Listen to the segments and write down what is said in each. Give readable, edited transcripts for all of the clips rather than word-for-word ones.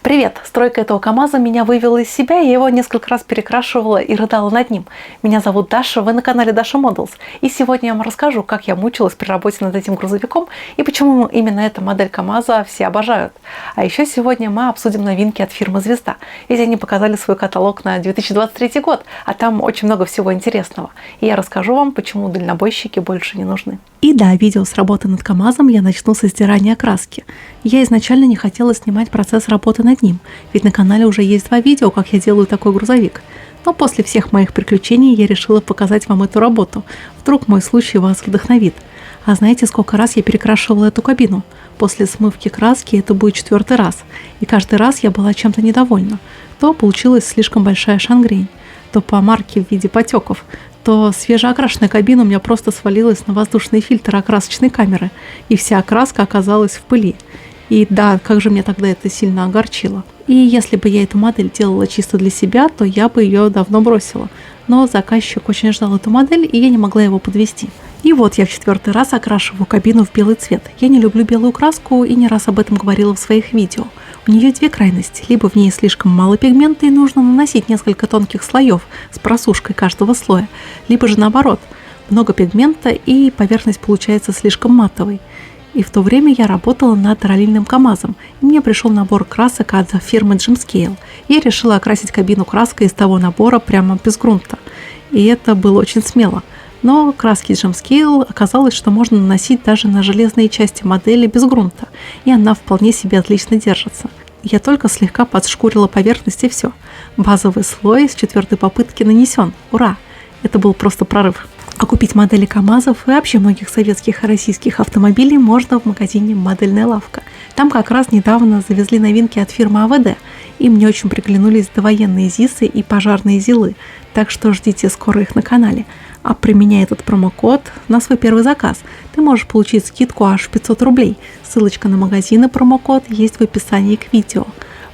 Привет! Стройка этого КамАЗа меня вывела из себя, я его несколько раз перекрашивала и рыдала над ним. Меня зовут Даша, вы на канале Dasha Models. И сегодня я вам расскажу, как я мучилась при работе над этим грузовиком и почему именно эта модель КамАЗа все обожают. А еще сегодня мы обсудим новинки от фирмы «Звезда». Ведь они показали свой каталог на 2023 год, а там очень много всего интересного. И я расскажу вам, почему дальнобойщики больше не нужны. И да, видео с работы над КамАЗом я начну со стирания краски. Я изначально не хотела снимать процесс работы над ним, ведь на канале уже есть 2 видео, как я делаю такой грузовик. Но после всех моих приключений я решила показать вам эту работу. Вдруг мой случай вас вдохновит. А знаете, сколько раз я перекрашивала эту кабину? После смывки краски это будет 4-й раз. И каждый раз я была чем-то недовольна. То получилась слишком большая шангрень, то по марке в виде потеков, то свежеокрашенная кабина у меня просто свалилась на воздушный фильтр окрасочной камеры, и вся окраска оказалась в пыли. И да, как же меня тогда это сильно огорчило. И если бы я эту модель делала чисто для себя, то я бы ее давно бросила. Но заказчик очень ждал эту модель, и я не могла его подвести. И вот я в 4-й раз окрашиваю кабину в белый цвет. Я не люблю белую краску и не раз об этом говорила в своих видео. У нее 2 крайности. Либо в ней слишком мало пигмента и нужно наносить несколько тонких слоев с просушкой каждого слоя, либо же наоборот, много пигмента и поверхность получается слишком матовой. И в то время я работала над раллийным КамАЗом, и мне пришел набор красок от фирмы Gemscale. Я решила окрасить кабину краской из того набора прямо без грунта. И это было очень смело. Но краски Gemscale оказалось, что можно наносить даже на железные части модели без грунта, и она вполне себе отлично держится. Я только слегка подшкурила поверхность и все. Базовый слой с 4-й попытки нанесен. Ура! Это был просто прорыв. А купить модели КамАЗов и вообще многих советских и российских автомобилей можно в магазине «Модельная лавка». Там как раз недавно завезли новинки от фирмы АВД, и мне очень приглянулись довоенные ЗИСы и пожарные ЗИЛы, так что ждите скоро их на канале. А применяя этот промокод на свой первый заказ, ты можешь получить скидку аж 500 рублей. Ссылочка на магазин и промокод есть в описании к видео.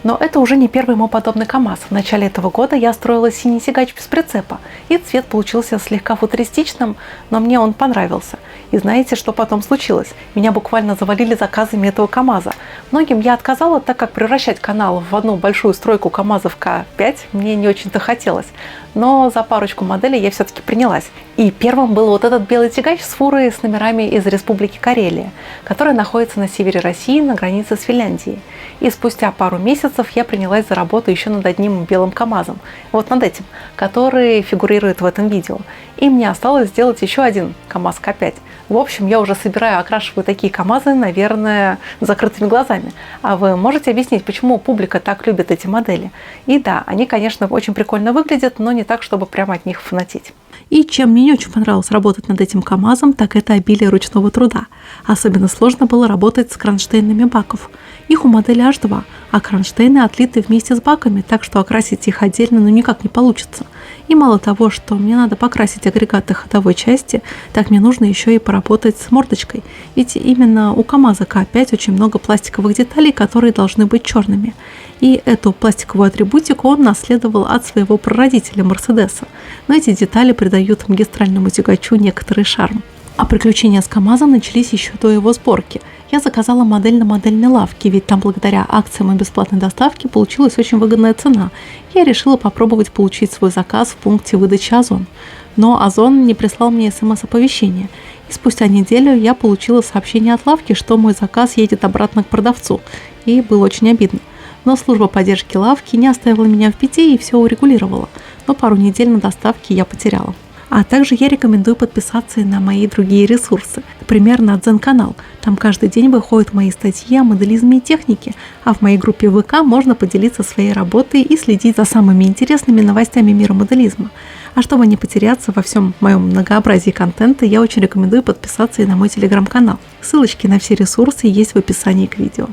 Но это уже не первый мой подобный КамАЗ. В начале этого года я строила синий тягач без прицепа, и цвет получился слегка футуристичным, но мне он понравился. И знаете, что потом случилось? Меня буквально завалили заказами этого КамАЗа. Многим я отказала, так как превращать канал в одну большую стройку КамАЗов К5 мне не очень-то хотелось. Но за парочку моделей я все-таки принялась. И первым был вот этот белый тягач с фурой с номерами из Республики Карелия, которая находится на севере России, на границе с Финляндией. И спустя пару месяцев я принялась за работу еще над одним белым КамАЗом, вот над этим, который фигурирует в этом видео. И мне осталось сделать еще один КамАЗ К5. В общем, я уже собираю, окрашиваю такие КамАЗы, наверное, с закрытыми глазами. А вы можете объяснить, почему публика так любит эти модели? И да, они, конечно, очень прикольно выглядят, но не так, чтобы прямо от них фанатеть. И чем мне не очень понравилось работать над этим КамАЗом, так это обилие ручного труда. Особенно сложно было работать с кронштейнами баков. Их у модели H2, а кронштейны отлиты вместе с баками, так что окрасить их отдельно никак не получится. И мало того, что мне надо покрасить агрегаты ходовой части, так мне нужно еще и поработать с мордочкой. Ведь именно у КамАЗа К5 очень много пластиковых деталей, которые должны быть черными. И эту пластиковую атрибутику он наследовал от своего прародителя Мерседеса. Но эти детали придают магистральному тягачу некоторый шарм. А приключения с КамАЗом начались еще до его сборки. Я заказала модель на модельной лавке, ведь там благодаря акциям и бесплатной доставке получилась очень выгодная цена. Я решила попробовать получить свой заказ в пункте выдачи Озон. Но Озон не прислал мне СМС-оповещение. И спустя неделю я получила сообщение от лавки, что мой заказ едет обратно к продавцу. И было очень обидно. Но служба поддержки лавки не оставила меня в беде и все урегулировала. Но пару недель на доставке я потеряла. А также я рекомендую подписаться и на мои другие ресурсы. Например, на Дзен-канал. Там каждый день выходят мои статьи о моделизме и технике. А в моей группе ВК можно поделиться своей работой и следить за самыми интересными новостями мира моделизма. А чтобы не потеряться во всем моем многообразии контента, я очень рекомендую подписаться и на мой телеграм-канал. Ссылочки на все ресурсы есть в описании к видео.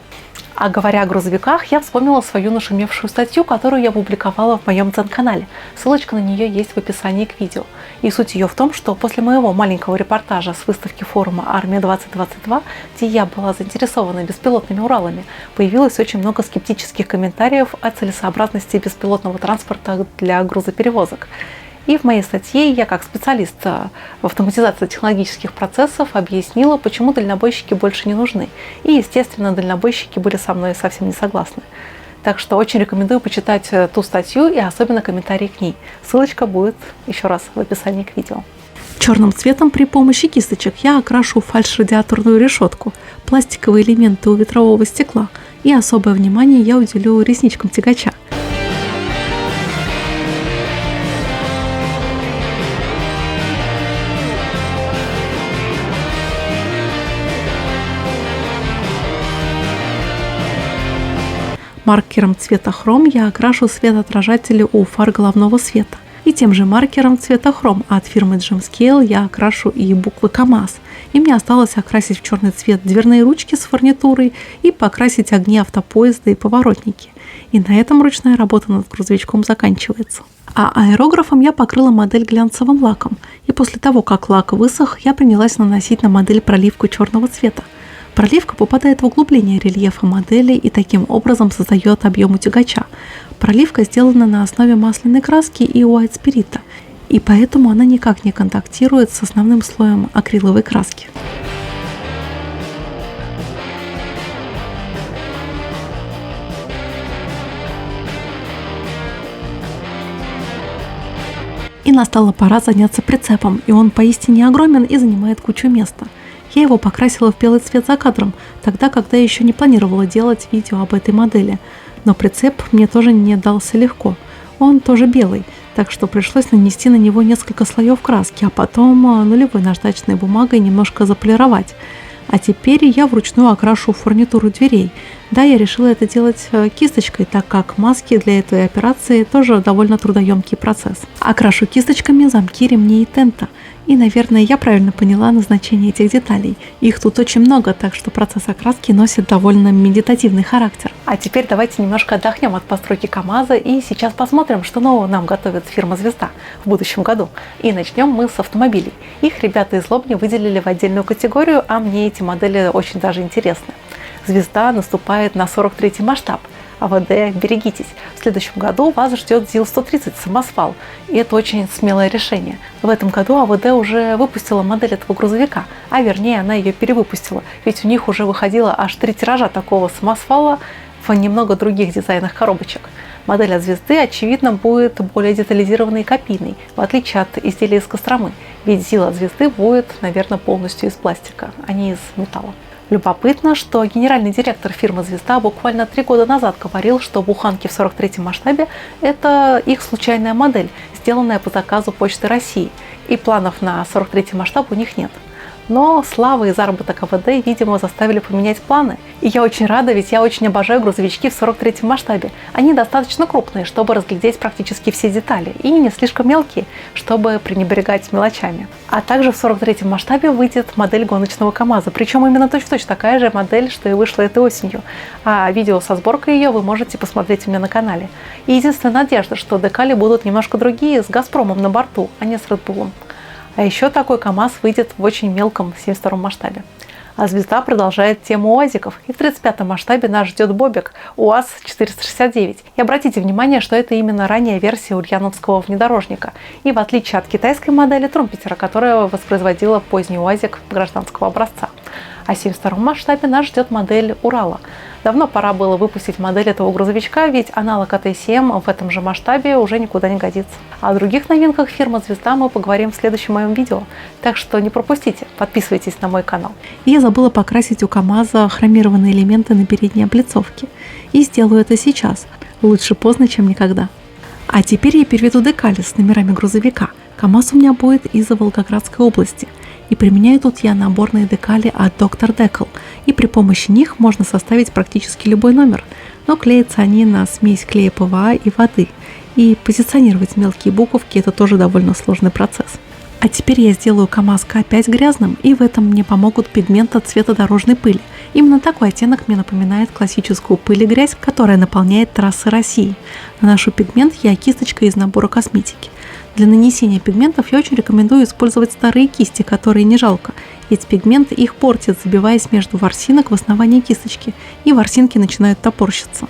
А говоря о грузовиках, я вспомнила свою нашумевшую статью, которую я публиковала в моем Дзен-канале. Ссылочка на нее есть в описании к видео. И суть ее в том, что после моего маленького репортажа с выставки форума «Армия-2022», где я была заинтересована беспилотными Уралами, появилось очень много скептических комментариев о целесообразности беспилотного транспорта для грузоперевозок. И в моей статье я, как специалист в автоматизации технологических процессов, объяснила, почему дальнобойщики больше не нужны. И, естественно, дальнобойщики были со мной совсем не согласны. Так что очень рекомендую почитать ту статью и особенно комментарии к ней. Ссылочка будет еще раз в описании к видео. Черным цветом при помощи кисточек я окрашу фальш-радиаторную решетку, пластиковые элементы у ветрового стекла и особое внимание я уделю ресничкам тягача. Маркером цвета хром я окрашу светоотражатели у фар головного света. И тем же маркером цвета хром от фирмы Gemscale я окрашу и буквы КАМАЗ. И мне осталось окрасить в черный цвет дверные ручки с фурнитурой и покрасить огни автопоезда и поворотники. И на этом ручная работа над грузовичком заканчивается. А аэрографом я покрыла модель глянцевым лаком. И после того, как лак высох, я принялась наносить на модель проливку черного цвета. Проливка попадает в углубление рельефа модели и таким образом создает объем у тягача. Проливка сделана на основе масляной краски и уайт-спирита, и поэтому она никак не контактирует с основным слоем акриловой краски. И настала пора заняться прицепом, и он поистине огромен и занимает кучу места. Я его покрасила в белый цвет за кадром, тогда, когда еще не планировала делать видео об этой модели. Но прицеп мне тоже не дался легко. Он тоже белый, так что пришлось нанести на него несколько слоев краски, а потом нулевой наждачной бумагой немножко заполировать. А теперь я вручную окрашу фурнитуру дверей. Да, я решила это делать кисточкой, так как маски для этой операции тоже довольно трудоемкий процесс. Окрашу кисточками замки ремней и тента. И, наверное, я правильно поняла назначение этих деталей. Их тут очень много, так что процесс окраски носит довольно медитативный характер. А теперь давайте немножко отдохнем от постройки КАМАЗа и сейчас посмотрим, что нового нам готовит фирма «Звезда» в будущем году. И начнем мы с автомобилей. Их ребята из Лобни выделили в отдельную категорию, а мне эти модели очень даже интересны. «Звезда» наступает на 43-й масштаб. АВД, берегитесь. В следующем году вас ждет ЗИЛ-130 самосвал, и это очень смелое решение. В этом году АВД уже выпустила модель этого грузовика, а вернее она ее перевыпустила, ведь у них уже выходило аж 3 тиража такого самосвала в немного других дизайнах коробочек. Модель от «Звезды», очевидно, будет более детализированной и копийной, в отличие от изделия из Костромы, ведь ЗИЛ от «Звезды» будет, наверное, полностью из пластика, а не из металла. Любопытно, что генеральный директор фирмы «Звезда» буквально 3 года назад говорил, что буханки в 43-м масштабе – это их случайная модель, сделанная по заказу Почты России, и планов на 43-й масштаб у них нет. Но слава и заработок АВД, видимо, заставили поменять планы. И я очень рада, ведь я очень обожаю грузовички в 43-м масштабе. Они достаточно крупные, чтобы разглядеть практически все детали, и не слишком мелкие, чтобы пренебрегать мелочами. А также в 43-м масштабе выйдет модель гоночного КАМАЗа, причем именно точь-в-точь такая же модель, что и вышла этой осенью. А видео со сборкой ее вы можете посмотреть у меня на канале. И единственная надежда, что декали будут немножко другие, с «Газпромом» на борту, а не с Red-Bull. А еще такой КАМАЗ выйдет в очень мелком 72-м масштабе. А «Звезда» продолжает тему УАЗиков. И в 35-м масштабе нас ждет Бобик УАЗ-469. И обратите внимание, что это именно ранняя версия ульяновского внедорожника. И в отличие от китайской модели Трумпетера, которая воспроизводила поздний УАЗик гражданского образца. А в 72-м масштабе нас ждет модель Урала. Давно пора было выпустить модель этого грузовичка, ведь аналог АТ-7 в этом же масштабе уже никуда не годится. О других новинках фирмы «Звезда» мы поговорим в следующем моем видео, так что не пропустите, подписывайтесь на мой канал. И я забыла покрасить у КАМАЗа хромированные элементы на передней облицовке. И сделаю это сейчас. Лучше поздно, чем никогда. А теперь я переведу декали с номерами грузовика. КАМАЗ у меня будет из Волгоградской области. И применяю тут я наборные декали от Dr. Decal. И при помощи них можно составить практически любой номер. Но клеятся они на смесь клея ПВА и воды. И позиционировать мелкие буковки – это тоже довольно сложный процесс. А теперь я сделаю КАМАЗ К5 грязным, и в этом мне помогут пигменты цвета дорожной пыли. Именно такой оттенок мне напоминает классическую пыль и грязь, которая наполняет трассы России. Наношу пигмент я кисточкой из набора косметики. Для нанесения пигментов я очень рекомендую использовать старые кисти, которые не жалко, ведь пигмент их портит, забиваясь между ворсинок в основании кисточки, и ворсинки начинают топорщиться.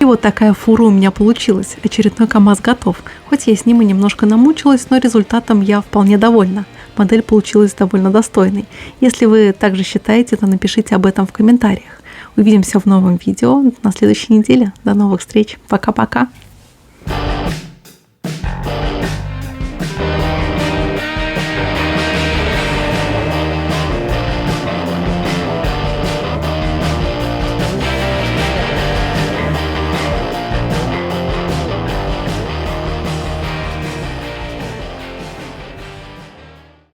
И вот такая фура у меня получилась. Очередной КамАЗ готов. Хоть я с ним и немножко намучилась, но результатом я вполне довольна. Модель получилась довольно достойной. Если вы также считаете, то напишите об этом в комментариях. Увидимся в новом видео на следующей неделе. До новых встреч. Пока-пока.